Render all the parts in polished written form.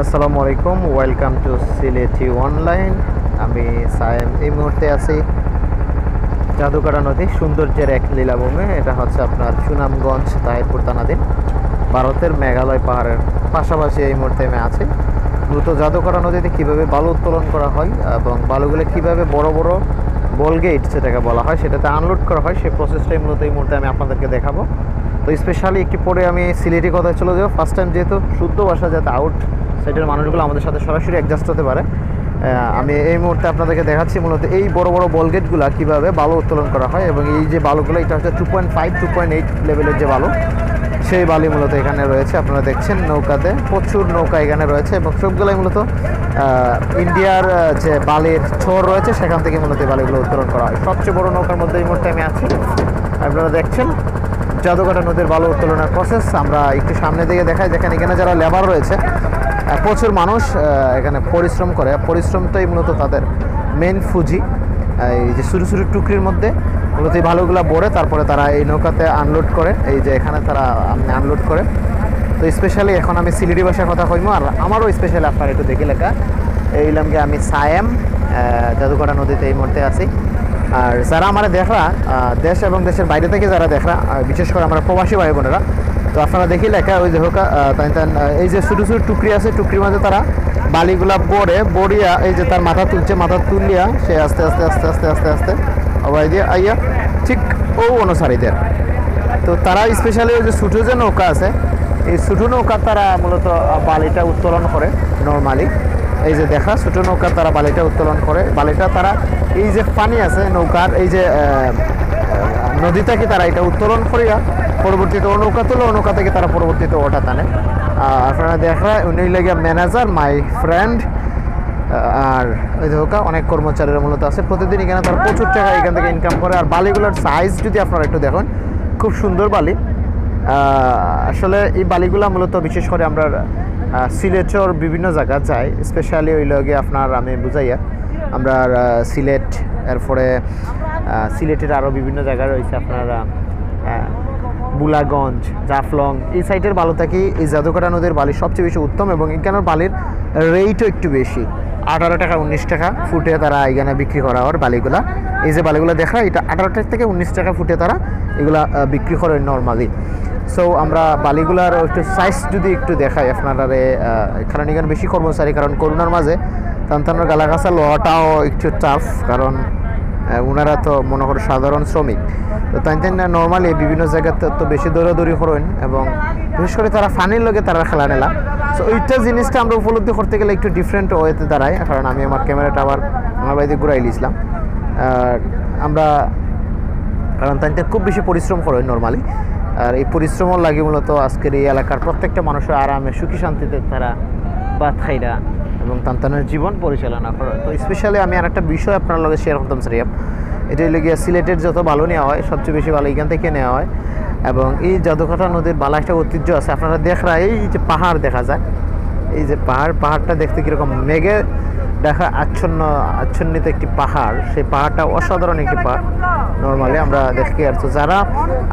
আসসালামু আলাইকুম, welcome to Sylheti online. আমি সায়েম এই মুহূর্তে আছি জাদুকাটা নদী সৌন্দর্যের এক লীলাভূমি। এটা হচ্ছে আপনার সুনামগঞ্জ তাহিরপুর থানাধীন ভারতের মেঘালয় পাহাড়ের পাশাপাশি এই মুহূর্তে আমি আছি। মূলত জাদুকাটা নদীতে কীভাবে বালু উত্তোলন করা হয় এবং বালুগুলো কীভাবে বড় বড় বলগেট যেটাকে বলা হয় সেটাতে আনলোড করা হয়, সেই প্রসেসটাই মূলত এই মুহূর্তে আমি আপনাদেরকে দেখাবো। তো স্পেশালি একটু পরে আমি সিলেটি কথায় চলে যাবো। ফার্স্ট টাইম যেহেতু শুদ্ধ ভাষা যাতে আউট সাইডের মানুষগুলো আমাদের সাথে সরাসরি অ্যাডজাস্ট হতে পারে, আমি এই মুহূর্তে আপনাদেরকে দেখাচ্ছি মূলত এই বড় বড় বলগেটগুলো কীভাবে বালু উত্তোলন করা হয়। এবং এই যে বালুগুলো, এটা হচ্ছে 2.5 2.8 লেভেলের যে বালু, সেই বালি মূলত এখানে রয়েছে। আপনারা দেখছেন নৌকাতে প্রচুর নৌকা এখানে রয়েছে এবং সবগুলোই মূলত ইন্ডিয়ার যে বালির ছোর রয়েছে সেখান থেকে মূলত এই বালিগুলো উত্তোলন করা হয়। সবচেয়ে বড় নৌকার মধ্যে এই মুহূর্তে আমি আছি। আপনারা দেখছেন জাদুকাটা নদীর বালু উত্তোলনের প্রসেস। আমরা একটু সামনে দিকে দেখাই, যেখানে এখানে যারা লেবার রয়েছে, প্রচুর মানুষ এখানে পরিশ্রম করে। পরিশ্রমটাই মূলত তাদের মেন ফুজি। এই যে ছোটো ছোটো টুকরির মধ্যে মূলত এই বালুগুলো ভরে তারপরে তারা এই নৌকাতে আনলোড করে, এই যে এখানে তারা আনলোড করে। তো স্পেশালি এখন আমি সিলেটি ভাষার কথা কইম, আর আমারও স্পেশালি আপনার একটু দেখি লেখা এইলাম কি আমি সায়েম জাদুকাটা নদীতে এই মুহূর্তে আছি। আর যারা আমার দেখরা দেশ এবং দেশের বাইরে থেকে যারা দেখরা, বিশেষ করে আমরা প্রবাসী ভাই বোনেরা, তো আপনারা দেখি লেখা ওই যে হোকা এই যে ছোটো ছোটো টুকরি আছে, টুকরির মাঝে তারা বালিগুলা বড়িয়া এই যে তার মাথা তুলছে, মাথা তুলিয়া সে আস্তে আস্তে আস্তে আস্তে আস্তে আস্তে আবার দিয়ে আইয়া ঠিক ও অনুসারীদের। তো তারা স্পেশালি ওই যে ছোটো যে নৌকা আছে, এই ছোটো নৌকা তারা মূলত বালিটা উত্তোলন করে নর্মালি। এই যে দেখা ছোটো নৌকা তারা বালিটা উত্তোলন করে। বালিটা তারা এই যে পানি আছে নৌকার, এই যে নদী থেকে তারা এটা উত্তোলন করিয়া পরবর্তীতে ও নৌকা তোলে, ও নৌকা থেকে তারা পরবর্তীতে ওটা টানে। আপনারা দেখা উনি লাগে ম্যানেজার মাই ফ্রেন্ড। আর ওই নৌকা অনেক কর্মচারীরা মূলত আছে, প্রতিদিন এখানে তারা প্রচুর টাকা এখান থেকে ইনকাম করে। আর বালিগুলোর সাইজ যদি আপনারা একটু দেখেন, খুব সুন্দর বালি। আসলে এই বালিগুলা মূলত বিশেষ করে আমরা সিলেটের বিভিন্ন জায়গা যাই, স্পেশালি ওই লগে আপনার আমি বুঝাইয়া আমরা সিলেট, এরপরে সিলেটের আরও বিভিন্ন জায়গা রয়েছে আপনার বুলাগঞ্জ, জাফলং, এই সাইডের বালু থাকি এই জাদুকাটা নদীর বালি সবচেয়ে বেশি উত্তম। এবং এখানের বালির রেটও একটু বেশি, 18 টাকা 19 টাকা ফুটে তারা এখানে বিক্রি করা হয় বালিগুলা। এই যে বালিগুলো দেখা, এটা 18 টাকা থেকে 19 টাকা ফুটে তারা এগুলা বিক্রি করে নর্মালি। সো আমরা বালিগুলার একটু সাইজ যদি একটু দেখাই আপনারা, কারণ এখানে বেশি কর্মচারী, কারণ করোনার মাঝে তান্তানোর গালাগাছা লওয়াটাও একটু টাফ, কারণ ওনারা তো মনে করো সাধারণ শ্রমিক। তো তাই নর্মালি বিভিন্ন জায়গাতে তো বেশি দৌড়াদৌড়ি করেন এবং বিশেষ করে তারা ফানির লগে তারা খেলা নেলা। সো ওইটা জিনিসটা আমরা উপলব্ধি করতে গেলে একটু ডিফারেন্ট ওয়েতে দাঁড়ায়, কারণ আমি আমার ক্যামেরাটা আবার আমার বাড়িতে ঘুরাই নিয়েছিলাম। আমরা কারণ তাই খুব বেশি পরিশ্রম করেন নর্মালি। আর এই পরিশ্রমও লাগে মূলত আজকের এই এলাকার প্রত্যেকটা মানুষের আরামে সুখী শান্তিতে তারা ভাত খাইরা এবং তান্তানের জীবন পরিচালনা করে। তো স্পেশালি আমি আর একটা বিষয় আপনার লগে শেয়ার করতাম সারিয়াম, এটা হলো গিয়ে সিলেটের যত বালু নেওয়া হয় সবচেয়ে বেশি বালু এখান থেকে নেওয়া হয়। এবং এই জাদুকাটা নদীর বালা একটা ঐতিহ্য আছে। আপনারা দেখরা এই যে পাহাড় দেখা যায়, এই যে পাহাড়টা দেখতে কীরকম মেঘে দেখা আচ্ছন্নিত একটি পাহাড়, সেই পাহাড়টা অসাধারণ একটি পাহাড় নর্মালি আমরা দেখি। আর তো যারা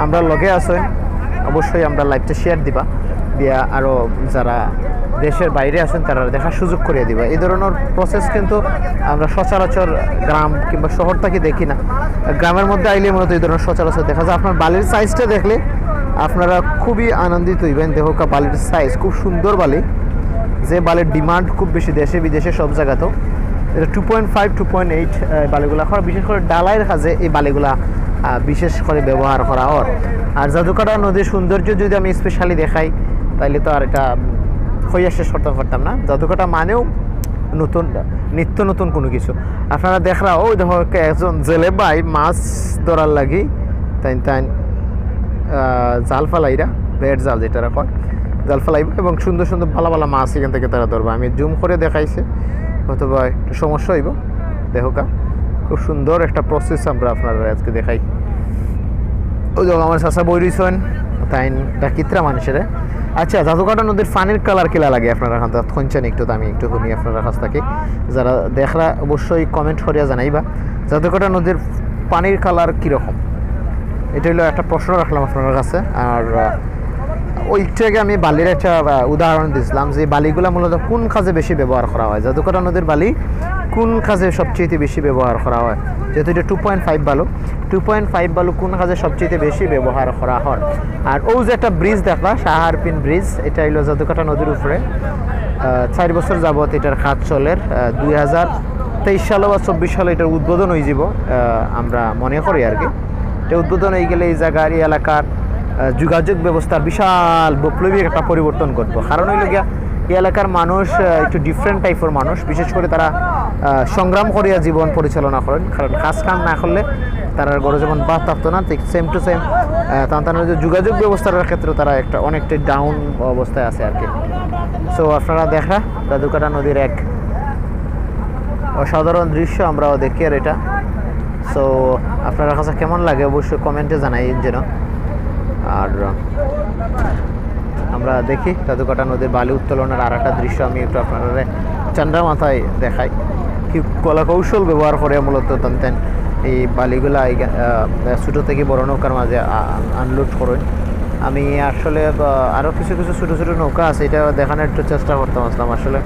আমরা লগে আসেন অবশ্যই আমরা লাইভটা শেয়ার দিয়া আরও যারা দেশের বাইরে আসেন তারা দেখার সুযোগ করিয়ে দিবা। এই ধরনের প্রসেস কিন্তু আমরা সচরাচর গ্রাম কিংবা শহর থেকে দেখি না। গ্রামের মধ্যে আইলে মূলত এই ধরনের সচরাচর দেখা যায়। আপনার বালির সাইজটা দেখলে আপনারা খুবই আনন্দিত হইবেন। দেখোকা বালির সাইজ খুব সুন্দর বালি, যে বালির ডিমান্ড খুব বেশি দেশে বিদেশে সব জায়গাতেও। এটা 2.5 2.8 বালিগুলা করা, বিশেষ করে ডালাইয়ের কাজে এই বালিগুলা বিশেষ করে ব্যবহার করা হয়। আর জাদুকাটা নদীর সৌন্দর্য যদি আমি স্পেশালি দেখাই তাইলে তো আর এটা হইয়া শেষ করতে পারতাম না। জাদুকাটা মানেও নতুন, নিত্য নতুন কোনো কিছু। আপনারা দেখরা ওই দেখো একজন জেলে ভাই মাছ ধরার লাগি তাই জাল ফালাইরা, বেড জাল যেটা কয়, জাল ফালাইব এবং সুন্দর সুন্দর ভালো ভালো মাছ এখান থেকে তারা ধরবে। আমি জুম করে দেখাইছে, অথবা একটু সমস্যা হইব। দেখোকা খুব সুন্দর একটা প্রসেস আমরা আপনারা আজকে দেখাই। ওই দেখো আমার চাষা বই রইছেন, তাই ডাকিত্রা মানুষের। আচ্ছা, জাদুকাটা নদীর পানির কালার কিলা লাগে আপনারা এখান থেকে খুঁজছেন একটু, তো আমি একটু শুনি আপনারা কাছ থেকে। যারা দেখরা অবশ্যই কমেন্ট করিয়া জানাইবা জাদুকাটা নদীর পানির কালার কীরকম। এটা হলো একটা প্রশ্ন রাখলাম আপনার কাছে। আর ওইটাকে আমি বালির একটা উদাহরণ দিয়েছিলাম যে বালিগুলো মূলত কোন কাজে বেশি ব্যবহার করা হয়, জাদুকাটা নদীর বালি কোন কাজে সবচেয়ে বেশি ব্যবহার করা হয়, যেহেতু এটা 2.5 বালু, 2.5 বালু কোন কাজে সবচেয়ে বেশি ব্যবহার করা হয়। আর ও যে একটা ব্রিজ দেখবা সাহারপিন ব্রিজ, এটা হলো জাদুকাটা নদীর উপরে 4 বছর যাবত এটার কাজ চলের। 2023 সালে বা 24 সালে এটার উদ্বোধন হয়ে যাব আমরা মনে করি আর কি। এটা উদ্বোধন হয়ে গেলে এই জায়গার এই এলাকার যোগাযোগ ব্যবস্থা বিশাল বৈপ্লবিক একটা পরিবর্তন করবো। কারণ হইল গিয়া এই এলাকার মানুষ একটু ডিফারেন্ট টাইপের মানুষ, বিশেষ করে তারা সংগ্রাম করিয়া জীবন পরিচালনা করেন। কারণ কাজ কাম না করলে তারা গড়ে যেমন বাদ থাকতো না, ঠিক সেম টু সেম তাদের যোগাযোগ ব্যবস্থার ক্ষেত্রে তারা একটা অনেকটাই ডাউন অবস্থায় আছে আর কি। সো আপনারা দেখা জাদুকাটা নদীর এক অসাধারণ দৃশ্য আমরাও দেখি আর এটা। সো আপনার কাছে কেমন লাগে অবশ্যই কমেন্টে জানাই যেন। আর আমরা দেখি জাদুকাটা নদীর বালি উত্তোলনের আর একটা দৃশ্য আমি একটু আপনারা চান্ডা মাথায় দেখাই, কি কলা কৌশল ব্যবহার করে মূলত টানতেন এই বালিগুলা ছোটো থেকে বড় নৌকার মাঝে আনলোড করেন। আমি আসলে আরও কিছু কিছু ছোটো ছোটো নৌকা আছে, এটা দেখানোর একটু চেষ্টা করতাম আসলাম। আসলে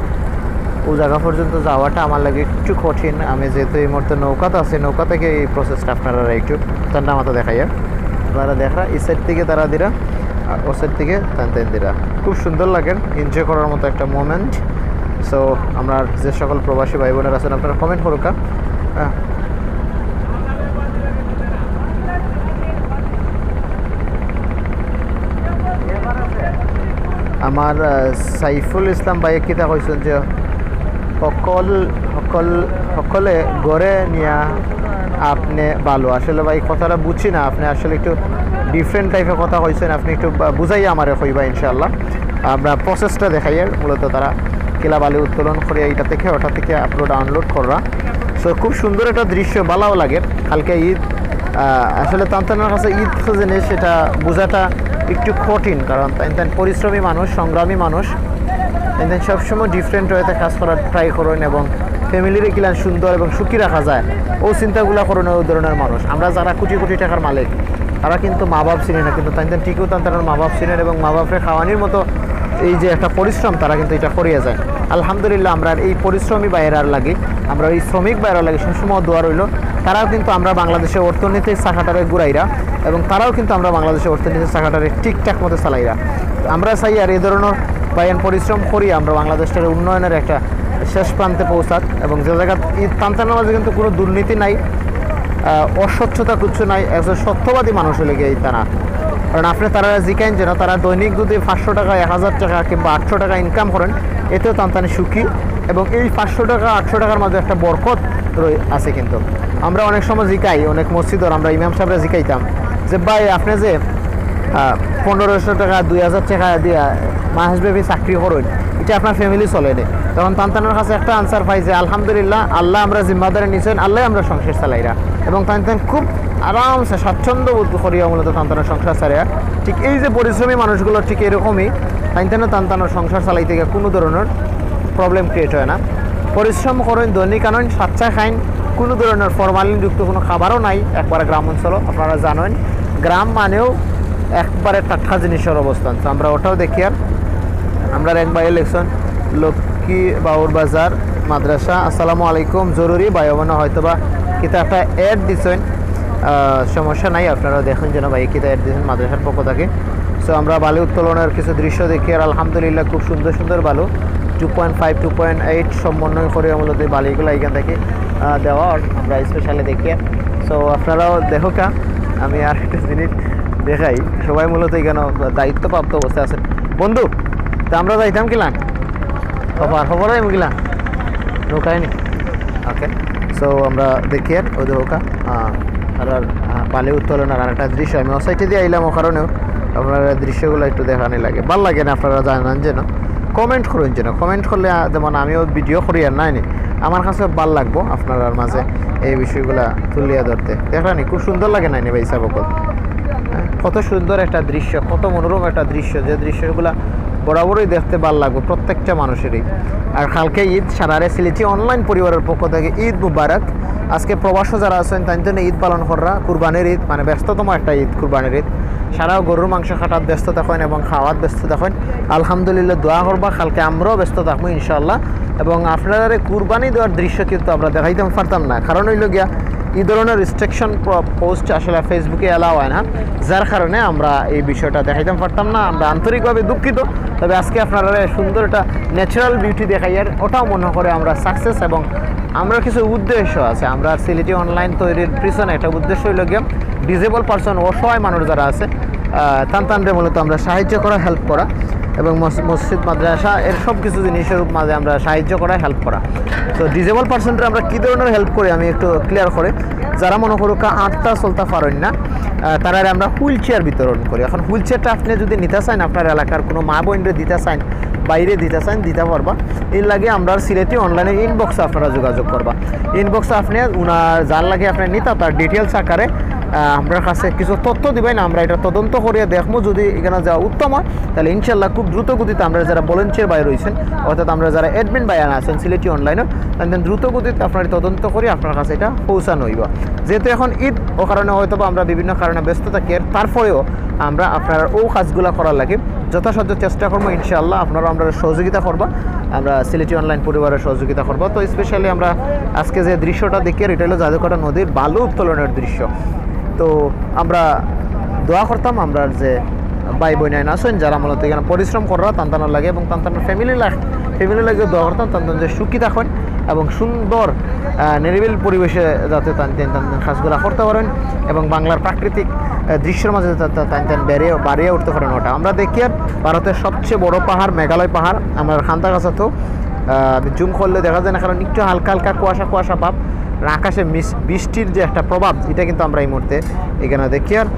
ও জায়গা পর্যন্ত যাওয়াটা আমার লাগে একটু কঠিন। আমি যেহেতু এই মুহূর্তে নৌকাতে আছি, নৌকা থেকে এই প্রসেসটা আপনারা একটু চান্ডা মাথা দেখাইয়া আপনারা দেখা এই সাইড থেকে তারা দিরা আর ও সাইড থেকে টানতেন দিরা, খুব সুন্দর লাগে, এনজয় করার মতো একটা মোমেন্ট। সো আমরা যে সকল প্রবাসী ভাই বোনেরা আছেন আপনারা কমেন্ট করুক। আমার সাইফুল ইসলাম ভাইয়ে কিতা কইছেন যে সকলে গড়ে নিয়া আপনি ভালো। আসলে ভাই কথাটা বুঝছি না, আপনি আসলে একটু ডিফারেন্ট টাইপের কথা কইছেন, আপনি একটু বুঝাইয়া আমারে কইবা ইনশাআল্লাহ। আমরা প্রসেসটা দেখাইয়া মূলত তারা কিলা বালি উত্তোলন করে এইটা থেকে ওটা থেকে আপলোড ডাউনলোড করা। সো খুব সুন্দর একটা দৃশ্য, ভালোও লাগে। কালকে ঈদ, আসলে তান্তানের কাছে ঈদ জিনিস সেটা বোঝাটা একটু কঠিন, কারণ তাই পরিশ্রমী মানুষ, সংগ্রামী মানুষ, তাই সবসময় ডিফারেন্ট ওয়েতে কাজ করার ট্রাই করেন এবং ফ্যামিলির কিলান সুন্দর এবং সুখী রাখা যায় ও চিন্তাগুলো করেন ওই ধরনের মানুষ। আমরা যারা কোটি কোটি টাকার মালিক তারা কিন্তু মা বাপ চিনি না, কিন্তু তাই ঠিকও তার মা বাপ চিনেন এবং মা বাপের খাওয়ানির মতো এই যে একটা পরিশ্রম তারা কিন্তু এটা করিয়ে যায়। আলহামদুলিল্লাহ আমরা এই পরিশ্রমী বাইরার লাগে, আমরা এই শ্রমিক বাইরার লাগে সবসময় দোয়া রইল। তারাও কিন্তু আমরা বাংলাদেশের অর্থনীতির চাকাটারে ঘুরাইরা এবং তারাও কিন্তু আমরা বাংলাদেশের অর্থনীতির চাকাটারে ঠিকঠাক মতো চালাইরা। আমরা চাই আর এই ধরনের বাইন পরিশ্রম করি আমরা বাংলাদেশের উন্নয়নের একটা শেষ প্রান্তে পৌঁছাক। এবং যে জায়গা তান্তানের মাঝে কিন্তু কোনো দুর্নীতি নাই, অস্বচ্ছতা কিছু নাই, একজন সত্যবাদী মানুষ হলে গিয়ে তারা। কারণ আপনি তারা জিকাইন যেন তারা দৈনিক যদি 500 টাকা 1000 টাকা কিংবা 800 টাকা ইনকাম করেন, এতেও তান্তানি সুখী। এবং এই 500 টাকা 800 টাকার মাঝে একটা বরকত আছে। কিন্তু আমরা অনেক সময় জিকাই, অনেক মসজিদর আমরা ইমাম সাহেবরা জিকাইতাম যে ভাই আপনি যে 1500 টাকা 2000 টাকা দিয়া মাসব্যাপী চাকরি করেন, এটা আপনার ফ্যামিলি চলে নেই। তখন তান্তানের কাছে একটা আনসার পাই যে আলহামদুলিল্লাহ আল্লাহ আমরা জিম্মাদারি নিয়েছেন, আল্লাহ আমরা সংসার চালাইরা। এবং তান্তান খুব আরামসে স্বাচ্ছন্দ্য বোধ করিয়া মূলত তান্তানের সংসার চালাইয়া। ঠিক এই যে পরিশ্রমী মানুষগুলো ঠিক এরকমই তান্তানের সংসার চালাইতে গিয়ে কোনো ধরনের প্রবলেম ক্রিয়েট হয় না। পরিশ্রম করেন, দৈনিক আনেন, সাচ্চা খাইন, কোনো ধরনের ফরমালিনযুক্ত কোনো খাবারও নাই। একবারে গ্রাম অঞ্চল আপনারা জানেন, গ্রাম মানেও একবারে টাটকা জিনিসের অবস্থান। তো আমরা ওটাও দেখি। আর আমরা এক ভাই ইলেকশন লক্ষ্মী বাউর বাজার মাদ্রাসা, আসসালামু আলাইকুম, জরুরি ভাই বোন হয়তো বা কিতা একটা অ্যাড দিচ্ছেন, সমস্যা নাই, আপনারা দেখুন যেন ভাই কিতা অ্যাড দিচ্ছেন মাদ্রাসার পক্ষ থেকে। সো আমরা বালু উত্তোলনের কিছু দৃশ্য দেখি। আর আলহামদুলিল্লাহ খুব সুন্দর সুন্দর বালু 2.5 2.8 সমন্বয় করে মূলত এই বালিগুলো এখান থেকে দেওয়া আমরা স্পেশালি দেখি। সো আপনারাও দেখো কা, আমি আর একটা জিনিস দেখাই, সবাই মূলত এখানে দায়িত্বপ্রাপ্ত অবস্থায় আছেন। বন্ধু তা আমরা যাইতাম কিলান খবর কিলা নৌকায় নি। ওকে, সো আমরা দেখি আর ওই নৌকা আর বালি উত্তোলনের আর একটা দৃশ্য আমি ওসাইটে দিয়ে আইলাম, ও কারণেও আপনারা দৃশ্যগুলো একটু দেখানি লাগে, ভালো লাগে না? আপনারা জানান যেন, কমেন্ট করুন যেন, কমেন্ট করলে যেমন আমিও ভিডিও করি আর নাই আমার কাছে ভালো লাগবো আপনার মাঝে এই বিষয়গুলো তুলিয়া ধরতে। দেখানি খুব সুন্দর লাগে নাইনি ভাই সাবকল, কত সুন্দর একটা দৃশ্য, কত মনোরম একটা দৃশ্য, যে দৃশ্যগুলা বরাবরই দেখতে ভালো লাগবে প্রত্যেকটা মানুষেরই। আর কালকে ঈদ, সারারে সিলেটি অনলাইন পরিবারের পক্ষ থেকে ঈদ মুবারক। আজকে প্রবাসী যারা আছেন তাই জন্য ঈদ পালন করা, কুরবানির ঈদ, মানে ব্যস্ততম একটা ঈদ কুরবানির ঈদ। সারাও গরুর মাংস কাটার ব্যস্ত থাকেন এবং খাওয়ার ব্যস্ত থাকেন। আলহামদুলিল্লাহ দোয়া করবা, কালকে আমরাও ব্যস্ত থাকবো ইনশাআল্লাহ। এবং আপনারা কুরবানি দেওয়ার দৃশ্য কিন্তু আমরা দেখাইতে পারতাম না, কারণ হইল গিয়া এই ধরনের রিস্ট্রিকশন পোস্ট আসলে ফেসবুকে অ্যালাউ হয় না, যার কারণে আমরা এই বিষয়টা দেখাইতে পারতাম না। আমরা আন্তরিকভাবে দুঃখিত। তবে আজকে আপনারা সুন্দর একটা ন্যাচারাল বিউটি দেখাইয়ার ওটাও মনে করে আমরা সাকসেস। এবং আমরা কিছু উদ্দেশ্য আছে, আমরা সিলেটি অনলাইন তৈরির পিছনে একটা উদ্দেশ্য হইল গিয়ে ডিজেবল পারসন, অসহায় মানুষ যারা আছে তানরে মূলত আমরা সাহায্য করা, হেল্প করা, এবং মসজিদ মাদ্রাসা এর সব কিছু জিনিসের মাঝে আমরা সাহায্য করা, হেল্প করা। তো ডিজেবল পারসনরা আমরা কী ধরনের হেল্প করি আমি একটু ক্লিয়ার করে। যারা মনে করুক আটটা চলতে পারেন না, তারা আমরা হুইল চেয়ার বিতরণ করি। এখন হুইল চেয়ারটা আপনি যদি নিতে চান, আপনার এলাকার কোনো মা বোনরে দিতে চান, বাইরে দিতে চান, দিতে পারবা। এর লাগে আমরা সিলেটি অনলাইনে ইনবক্সে আপনারা যোগাযোগ করবা। ইনবক্সে আপনি উনার যার লাগে আপনি নিতা তার ডিটেলস আকারে আমার কাছে কিছু তথ্য দিবেন, আমরা এটা তদন্ত করিয়া দেখবো। যদি এখানে যাওয়া উত্তম হয় তাহলে ইনশাল্লাহ খুব দ্রুত গতিতে আমরা যারা ভলেন্টিয়ার ভাই রয়েছেন, অর্থাৎ আমরা যারা অ্যাডমিন ভাই আছেন সিলেটি অনলাইনে, তাদের দ্রুত গতিতে আপনার তদন্ত করে আপনার কাছে এটা পৌঁছানো হইব। যেহেতু এখন ঈদ, ও কারণে হয়তো আমরা বিভিন্ন কারণে ব্যস্ত থাকি, তারপরেও আমরা আপনার ও কাজগুলো করার লাগে যথাসাধ্য চেষ্টা করবো ইনশাআল্লাহ। আপনারা আমরা সহযোগিতা করবা, আমরা সিলেটি অনলাইন পরিবারের সহযোগিতা করবো। তো স্পেশালি আমরা আজকে যে দৃশ্যটা দেখি, এটা হলো জাদুকাটা নদীর বালু উত্তোলনের দৃশ্য। তো আমরা দোয়া করতাম আমরা যে ভাই বোন আছেন যারা মূলত এখানে পরিশ্রম করা তান্তানোর লাগে, এবং তান্তানোর ফ্যামিলি লাগে দোয়া করতাম তান্তান যে সুখী থাকেন এবং সুন্দর নিরিবিল পরিবেশে যাতে টান কাজগুলো করতে পারেন, এবং বাংলার প্রাকৃতিক দৃশ্যের মাঝে টান বাড়িয়ে উঠতে পারেন। ওটা আমরা দেখি আর ভারতের সবচেয়ে বড় পাহাড় মেঘালয় পাহাড়, আমার খান্তাগাছা তো জুম করলে দেখা যায় না, কারণ একটু হালকা হালকা কুয়াশা ভাব, আকাশে বৃষ্টির যে একটা প্রভাব, এটা কিন্তু আমরা এই মুহূর্তে এখানে দেখি। আর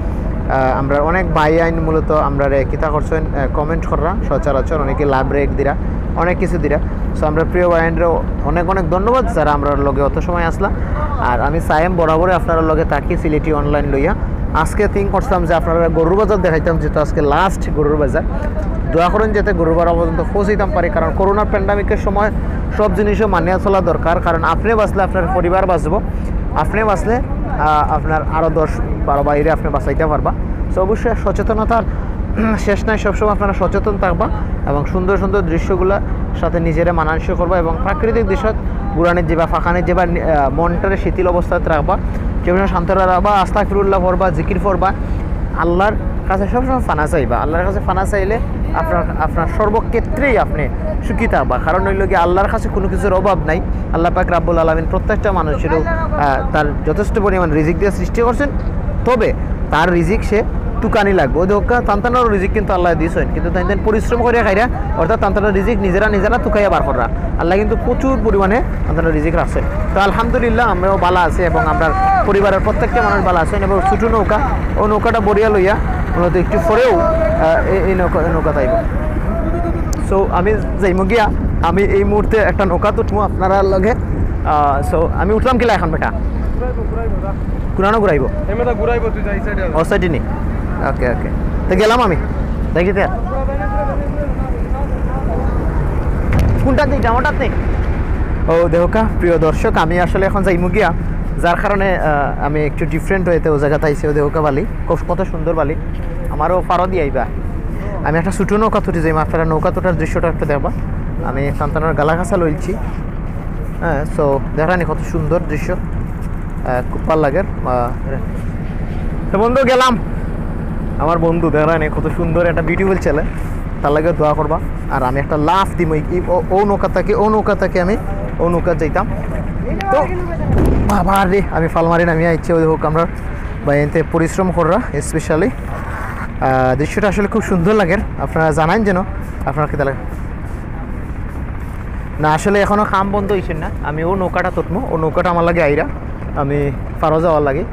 আমরা অনেক ভাই আইন মূলত আমরা কিতা করছেন কমেন্ট করা সচরাচর, অনেকে লাভ রেক দিরা, অনেক কিছু দিরা। সো আমরা প্রিয় ভাই আইনরাও অনেক অনেক ধন্যবাদ যারা আমরা লগে অত সময় আসলাম। আর আমি সাইম বরাবরই আপনারা লগে থাকি সিলেটি অনলাইন লইয়া। আজকে থিঙ্ক করছিলাম যে আপনারা গরুর বাজার দেখাইতাম, যেহেতু আজকে লাস্ট গরুর বাজার। দোয়া করেন যাতে গরুর বাজার পর্যন্ত পৌঁছাইতাম পারি, কারণ করোনার প্যান্ডামিকের সময় সব জিনিসও মানিয়ে চলা দরকার। কারণ আপনি বাঁচলে আপনার পরিবার বাঁচব, আপনি বাঁচলে আপনার আরও 10-12 বাইরে আপনি বাঁচাইতে পারবা। সো অবশ্যই সচেতনতার শেষ নাই, সবসময় আপনারা সচেতন থাকবা এবং সুন্দর সুন্দর দৃশ্যগুলোর সাথে নিজেরা মানানসই করবা, এবং প্রাকৃতিক দৃশ্য গুরানের যাবা, ফাঁকানের যাবা, মনটারে শিথিল অবস্থায় রাখবা, কেউ শান্ত রাখবা, আস্তাগফিরুল্লাহ পড়বা, জিকির পড়বা, আল্লাহর কাছে সবসময় ফানা চাইবা। আল্লাহর কাছে ফানা চাইলে আপনার সর্বক্ষেত্রেই আপনি সুখী থাকবা। কারণ হইল কি আল্লাহর কাছে কোনো কিছুর অভাব নাই। আল্লাহ পাক রাব্বুল আলামিন প্রত্যেকটা মানুষেরও তার যথেষ্ট পরিমাণ রিজিক দিয়ে সৃষ্টি করছেন, তবে তার রিজিক সে টুকানি লাগবে। ওই ধোকা তান্তানোর রিজিক কিন্তু আল্লাহ দিয়েছেন, কিন্তু তাই পরিশ্রম করে খাইরা, অর্থাৎ তান্তানোর রিজিক নিজেরা তুকাইয়া বার করা। আল্লাহ কিন্তু প্রচুর পরিমাণে তান্তানোর রিজিক রাখছেন। তো আলহামদুলিল্লাহ আমরাও ভালো আছি, এবং আমরা পরিবারের প্রত্যেকটা মানুষ ভালো আছেন। এবং ছোটো নৌকা, ও নৌকাটা বরিয়া লইয়া মূলত একটু পরেও এই নৌকা তাইব। সো আমি যাইমু গিয়া, আমি এই মুহূর্তে একটা নৌকা তুটমু আপনারা লগে। সো আমি উঠলাম কিলা এখন বেটা কুরানো ঘুরাইব ও সাইডে নি। ওকে ওকে, তো গেলাম আমি দেখিতে। কোনটা দিই জামাটার নেই? ও দেহকা প্রিয় দর্শক, আমি আসলে এখন যাইমু গিয়া, যার কারণে আমি একটু ডিফারেন্ট হয়েতে ও জায়গাতে আইসি। ও দেহকা বালি, কত সুন্দর বালি, আমারও পারো দিয়ে আইবা। আমি একটা ছোটো নৌকা তুটি যাই, আপনারা নৌকা তোটার দৃশ্যটা একটু দেখবা। আমি সন্তানের গালাগাছা লইছি, হ্যাঁ। সো দেখানি কত সুন্দর দৃশ্য, খুব ভালো লাগে। তো বন্ধু গেলাম, আমার বন্ধু দেখানি কত সুন্দর একটা বিউটিফুল ছেলে, তার লাগে দোয়া করবা। আর আমি একটা লাফ দিম ও নৌকা থেকে আমি ও নৌকা যাইতাম। তো বাবা রে, আমি ফালমারি নামিয়ে আইছি। ওই হোক আমরা বাইতে পরিশ্রম করা, স্পেশালি দৃশ্যটা আসলে খুব সুন্দর লাগে। আপনারা জানান যেন আপনার কী লাগে না, আসলে এখনও কাম বন্ধ হয়েছেন না। আমি ও নৌকাটা তুটমো, ও নৌকাটা আমার লাগে আইরা, আমি পারো যাওয়ার লাগে।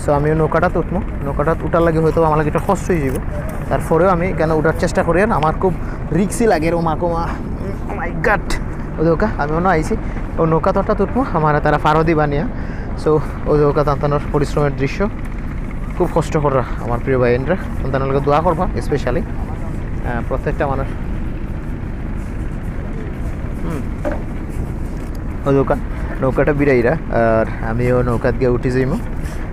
সো আমি ও নৌকাটা তুটমো, নৌকাটা উঠার লাগে হয়তো আমার লাগে একটা কষ্ট হয়ে যাব। তারপরেও আমি কেন উঠার চেষ্টা করি, আর আমার খুব রিক্সি লাগে। ও মা মাই গাট, ও নৌকা আমি অন্য আইছি। ও নৌকা তোটা তুটমো, আমার তারা ফারদি বানিয়া। সো ও নৌকা তান্তানোর পরিশ্রমের দৃশ্য খুব কষ্ট করা আমার প্রিয় ভাইয়েরা। তান্তানোর দোয়া করবা, স্পেশালি প্রত্যেকটা মানুষ ও নৌকাটা বিরাইরা আর আমিও নৌকাত গিয়ে উঠে যাইমো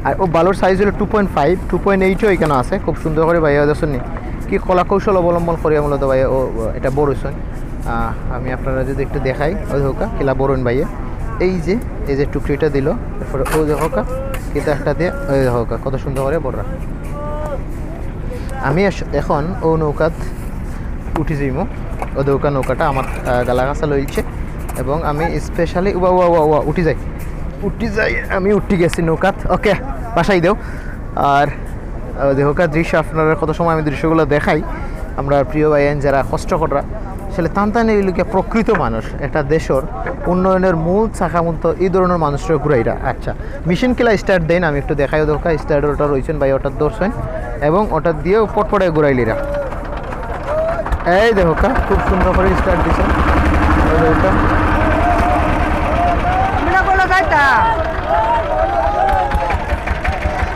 আর ও বালুর সাইজ হলো 2.5 2.8ও এখানে আছে খুব সুন্দর করে ভাইয়া দেখছেন কি কলা কৌশল অবলম্বন করিয়া মূলত ভাইয়া ও এটা বড় হইছেন আমি আপনারা যদি একটু দেখাই ওই হোকা কিলা বড়ন ভাইয়া এই যে টুকরিটা দিল তারপরে ও হোকা কিতা একটা দিয়ে ওই হোকা কত সুন্দর করে বড়রা আমি এখন ও নৌকাত উঠে যাইমো ও নৌকাটা আমার গালা গাছা লইছে এবং আমি স্পেশালি উঠি যাই আমি উঠি গেছি নৌকাত ওকে বাসাই দেও আর দেহকার দৃশ্য আপনারা কত সময় আমি দৃশ্যগুলো দেখাই আমরা প্রিয় ভাইয়েন যারা কষ্টকররা আসলে টানটানি এগুলোকে প্রকৃত মানুষ একটা দেশের উন্নয়নের মূল শাখামন্ত এই ধরনের মানুষরা ঘুরাইরা আচ্ছা মিশন কিলা স্টার্ট দেন আমি একটু দেখাই দরকার স্টার্ট ওটা রয়েছেন ভাই ওটা ধরছেন এবং ওটা দিয়ে পটপটে ঘুরাইলিরা এই দেহকা খুব সুন্দর করে স্টার্ট দিচ্ছেন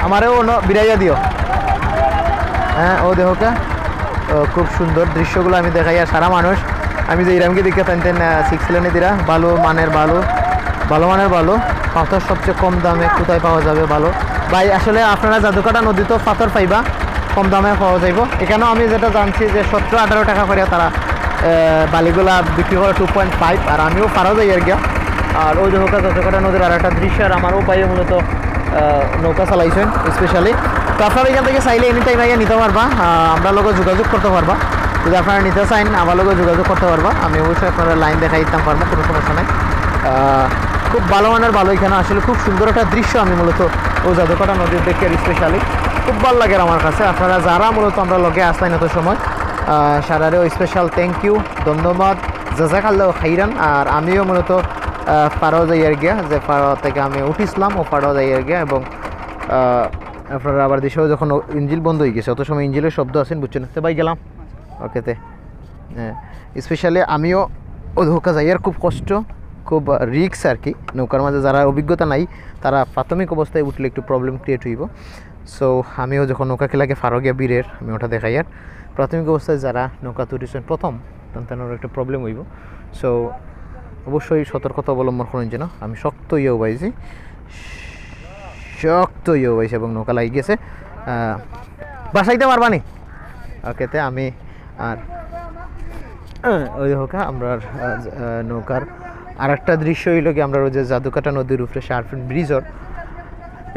আমারও বিরাইয়া দিও হ্যাঁ ও দেহকা খুব সুন্দর দৃশ্যগুলো আমি দেখাই আর সারা মানুষ আমি যে ইরামকে দেখে টানতেন 6 লেনে দিরা ভালো মানের ভালো পাথর সবচেয়ে কম দামে কোথায় পাওয়া যাবে ভালো ভাই আসলে আপনারা জাদুকাটা নদীতেও পাথর পাইবা কম দামে পাওয়া যাইব এখানেও আমি যেটা জানছি যে 17-18 টাকা করে তারা বালিগুলা বিক্রি করে 2.5 আর আমিও পারাও যাই আর গিয়া আর ওই নৌকা জাদুকাটা নদীর আর একটা দৃশ্য আর আমারও পাইয়ে মূলত নৌকা চালাইছেন স্পেশালি তো আপনারা এখান থেকে চাইলে এনি টাইম আগে নিতে পারবা আমরা লোকে যোগাযোগ করতে পারবা যদি আপনারা নিতে চান আমার লোকে যোগাযোগ করতে পারবা আমি অবশ্যই আপনারা লাইন দেখাই দিতাম পারবো কোনো সমস্যা নাই খুব ভালো মানের ভালো এখানে আসলে খুব সুন্দর একটা দৃশ্য আমি মূলত ও জাদুকাটা নদীর দেখে স্পেশালি খুব ভালো লাগে আমার কাছে আপনারা যারা মূলত আমরা লগে আসলেন এত সময় সারারেও স্পেশাল থ্যাংক ইউ ধন্যবাদ জাজাকাল্লাহ খাইরান আর আমিও মূলত পাড়াও যাইয়ার গিয়া যে পাড়া থেকে আমি উঠিছিলাম ও পাড়াও যাইয়ার গিয়া এবং আপনারা আবার দেশেও যখন ইঞ্জিল বন্ধ হয়ে গেছে অত সময় ইঞ্জিলের শব্দ আছেন বুঝছেন তো ভাই গেলাম ওকেতে হ্যাঁ স্পেশালি আমিও ও ধোকা যাইয়ার খুব কষ্ট খুব রিক্স আর কি নৌকার মাঝে যারা অভিজ্ঞতা নাই তারা প্রাথমিক অবস্থায় উঠলে একটু প্রবলেম ক্রিয়েট হইব সো আমিও যখন নৌকা খেলাকে ফারগিয়া বীরের আমি ওটা দেখাই আর প্রাথমিক অবস্থায় যারা নৌকা তুলিছেন প্রথম তাদের একটা প্রবলেম হইব সো অবশ্যই সতর্কতা অবলম্বন করেন যেন আমি শক্ত পাইছি এবং নৌকা লাগি গেছে বাসাইতে পারবানি ওকেতে আমি আর ওই হোক আমরা নৌকার আর একটা দৃশ্য হইল কি আমরা ওই যে জাদুকাটা নদীর উপরে শার্ফিন ব্রিজর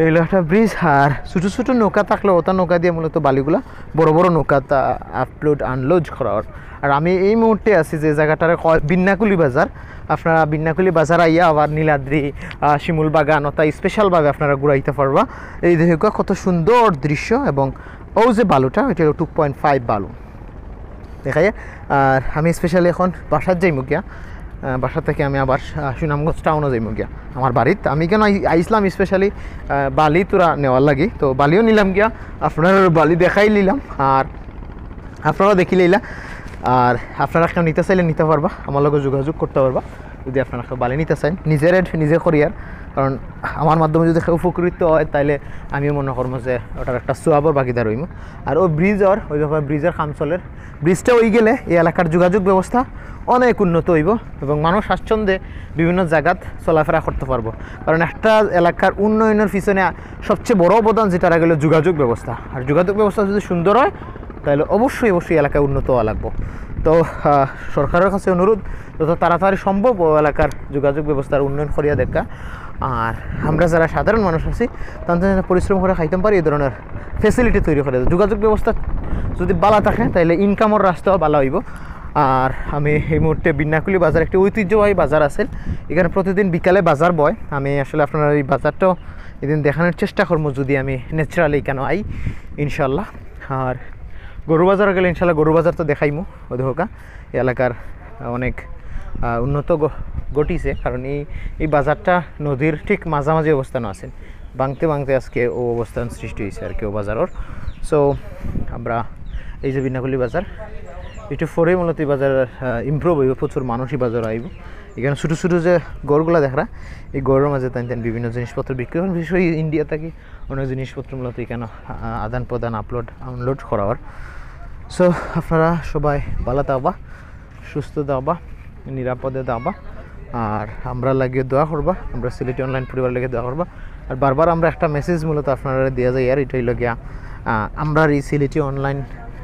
এইগুলো একটা ব্রিজ আর ছোটো ছোটো নৌকা থাকলে ওটা নৌকা দিয়ে মূলত বালিগুলা বড় বড় নৌকা আপলোড আনলোড করার আর আমি এই মুহূর্তে আছি যে জায়গাটার বিন্নাকুলি বাজার আপনারা বিন্নাকুলি বাজার আইয়া আবার নীলাদ্রি শিমুল বাগান ওটা স্পেশালভাবে আপনারা ঘুরাইতে পারবা এই দেখো কত সুন্দর দৃশ্য এবং ও যে বালুটা এটা 2.5 বালু দেখাই আর আমি স্পেশালি এখন বাসার যাইমু গিয়া বাসা থেকে আমি আবার সুনামগঞ্জ টাউনও যাইমু গিয়া আমার বাড়িতে আমি কেন আইসলাম স্পেশালি বালি তোরা নেওয়ার লাগি তো বালিও নিলাম গিয়া আপনার বালি দেখাই নিলাম আর আপনারাও দেখি লইলা আর আপনারা কেউ নিতে চাইলে নিতে পারবা আমার লগে যোগাযোগ করতে পারবা যদি আপনারা কেউ বালি নিতে চান নিজের নিজে করিয়ার কারণ আমার মাধ্যমে যদি কেউ উপকৃত হয় তাইলে আমিও মনে করবো যে ওটার একটা সোয়াবর বাকিদার হইম আর ও ব্রিজর ওই যখন ব্রিজের খামচলের ব্রিজটা ওই গেলে এই এলাকার যোগাযোগ ব্যবস্থা অনেক উন্নত হইব এবং মানুষ স্বাচ্ছন্দ্যে বিভিন্ন জায়গাত চলাফেরা করতে পারবো কারণ একটা এলাকার উন্নয়নের পিছনে সবচেয়ে বড় অবদান যেটা গেলো যোগাযোগ ব্যবস্থা আর যোগাযোগ ব্যবস্থা যদি সুন্দর হয় তাহলে অবশ্যই এলাকায় উন্নত হওয়া লাগবো তো সরকারের কাছে অনুরোধ যত তাড়াতাড়ি সম্ভব ও এলাকার যোগাযোগ ব্যবস্থার উন্নয়ন করিয়া দেখা আর আমরা যারা সাধারণ মানুষ আছি তাদের পরিশ্রম করে খাইতে পারি এই ধরনের ফেসিলিটি তৈরি করে যোগাযোগ ব্যবস্থা যদি ভালো থাকে তাহলে ইনকামের রাস্তাও ভালো হইব আর আমি এই মুহূর্তে বিন্নাকুলি বাজার একটি ঐতিহ্যবাহী বাজার আছে এখানে প্রতিদিন বিকালে বাজার বয় আমি আসলে আপনার এই বাজারটাও এদিন দেখানোর চেষ্টা করবো যদি আমি ন্যাচারালি কেন আই ইনশাল্লাহ আর গরু বাজারে গেলে ইনশাল্লাহ গরু বাজার তো দেখাইমু ওদেহকা এলাকার অনেক উন্নত ঘটিছে কারণ এই বাজারটা নদীর ঠিক মাঝামাঝি অবস্থান আছেন ভাঙতে আজকে ও অবস্থান সৃষ্টি হয়েছে আর কি ও বাজারের সো আমরা এই যে বিন্নাকুলি বাজার একটু পরেই মূলত এই বাজার ইমপ্রুভ হইব প্রচুর মানুষই বাজার আইব এখানে ছোটো ছোটো যে গড়গুলো দেখা এই গড়ের মাঝে তাই বিভিন্ন জিনিসপত্র বিক্রি করেন বিশেষ করে ইন্ডিয়া থেকে অনেক জিনিসপত্র মূলত এখানে আদান প্রদান আনলোড করার সো আপনারা সবাই ভালো থাকবা সুস্থ থাকবা নিরাপদে থাকবা আর আমরা লাগিয়ে দোয়া করবা, আমরা সিলেটি অনলাইন পরিবার লাগিয়ে দোয়া করবা। আর বারবার আমরা একটা মেসেজ মূলত আপনারা দেওয়া যায়, আর এটাই লগিয়া আমরা এই সিলেটি অনলাইন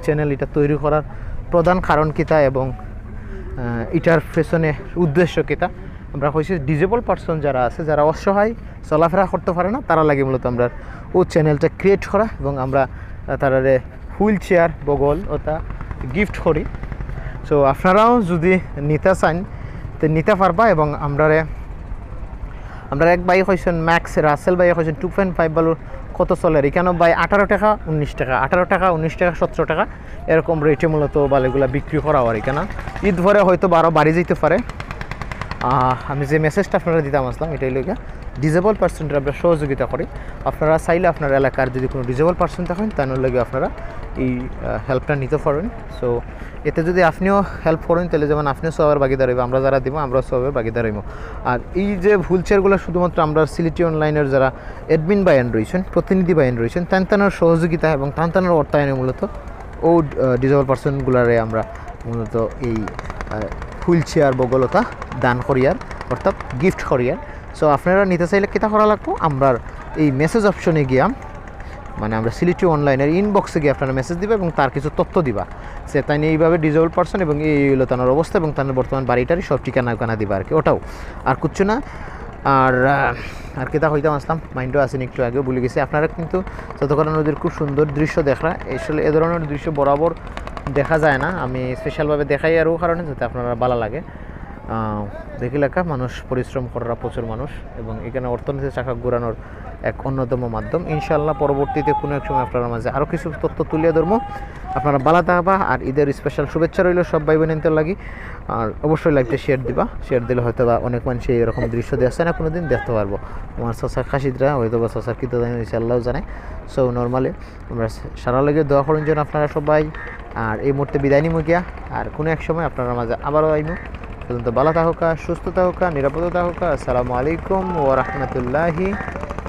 চ্যানেল এটা তৈরি করার প্রধান কারণ কিতা এবং এটার পেছনে উদ্দেশ্য কিতা। আমরা হয়েছে ডিজেবল পার্সন যারা আছে, যারা অসহায় চলাফেরা করতে পারে না, তারা লাগে মূলত আমরা ও চ্যানেলটা ক্রিয়েট করা এবং আমরা তারারে হুইল চেয়ার বগল ওটা গিফট করি। সো আপনারাও যদি নিতে চান তো নিতে পারবা। এবং আমরা এক ভাই হয়েছেন ম্যাক্স রাসেল ভাই হয়েছেন 2.5 বালুর কত চলের এখানে ভাই 18 টাকা 19 টাকা 18 টাকা 19 টাকা 17 টাকা এরকম রেটে মূলত বালুগুলো বিক্রি করা হয় এখানে। ঈদ ভরে হয়তো আরও বাড়ি যেতে পারে। আমি যে মেসেজটা আপনারা দিতাম আসলাম এটাই লোক ডিজেবল পার্সনটা আমরা সহযোগিতা করি। আপনারা চাইলে আপনার এলাকার যদি কোনো ডিজেবল পার্সন থাকেন তাহলে লগে আপনারা এই হেল্পটা নিতে পারেন। সো এতে যদি আপনিও হেল্প করেন তাহলে যেমন আপনিও সবার ভাগিদার হইব, আমরা যারা দিব আমরা সবার ভাগিদার হইব। আর এই যে হুইল চেয়ারগুলো শুধুমাত্র আমরা সিলেটি অনলাইনের যারা অ্যাডমিন বাইন রয়েছেন, প্রতিনিধি বাইন রয়েছেন, তানতানোর সহযোগিতা এবং তানতানোর অর্থায়নে মূলত ও ডিজেবল পার্সনগুলারে আমরা মূলত এই হুইল চেয়ার বগলতা দান করিয়ার অর্থাৎ গিফট করিয়ার। সো আপনারা নিতে চাইলে কেটা করা লাগবো, আমরা এই মেসেজ অপশনে গিয়া মানে আমরা সিলেটি অনলাইনের ইনবক্সে গিয়ে আপনারা মেসেজ দিবা এবং তার কিছু তথ্য দিবা সে তাই নিয়ে এইভাবে ডিজেবল পার্সন এবং এই হলো তার অবস্থা এবং তার বর্তমান বাড়িটারই সব ঠিকানা দিবা আর কি, ওটাও আর কিচ্ছু না। আর কেতা হইতাম আসলাম মাইন্ডও আসেনি একটু আগেও ভুলে গেছি। আপনারা কিন্তু যতক্ষণ নদীর খুব সুন্দর দৃশ্য দেখরা, আসলে এ ধরনের দৃশ্য বরাবর দেখা যায় না, আমি স্পেশালভাবে দেখাই আরও কারণে যাতে আপনারা ভালো লাগে। দেখি লেখা মানুষ পরিশ্রম করার প্রচুর মানুষ এবং এখানে অর্থনীতির চাকা ঘোরানোর এক অন্যতম মাধ্যম। ইনশাআল্লাহ পরবর্তীতে কোনো এক সময় আপনার মাঝে আরও কিছু তথ্য তুলিয়ে ধরবো। আপনারা ভালো থাকবা আর ঈদের স্পেশাল শুভেচ্ছা রইল সব ভাই বোনের লাগি। আর অবশ্যই লাইকটা শেয়ার দিবা, শেয়ার দিলে হয়তো বা অনেক মানুষ এরকম দৃশ্য দেখছে না কোনো দিন দেখতে পারবো। আমার শশা খাসিদরা হয়তো বা শশার কী জানি ইনশাআল্লাহও জানে। সো নর্মালি আমরা সারা লেগে দোয়া করেন যেন আপনারা সবাই। আর এই মুহূর্তে বিদায় নিমু গিয়া, আর কোনো এক সময় আপনারা মাঝে আবারও আইমু। পর্যন্ত ভালো থাকুকা, সুস্থ থাকুকা, নিরাপদে থাকুকা। আসসালামু আলাইকুম ওয়া রাহমাতুল্লাহি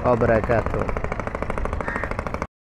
ওয়া বারাকাতুহু।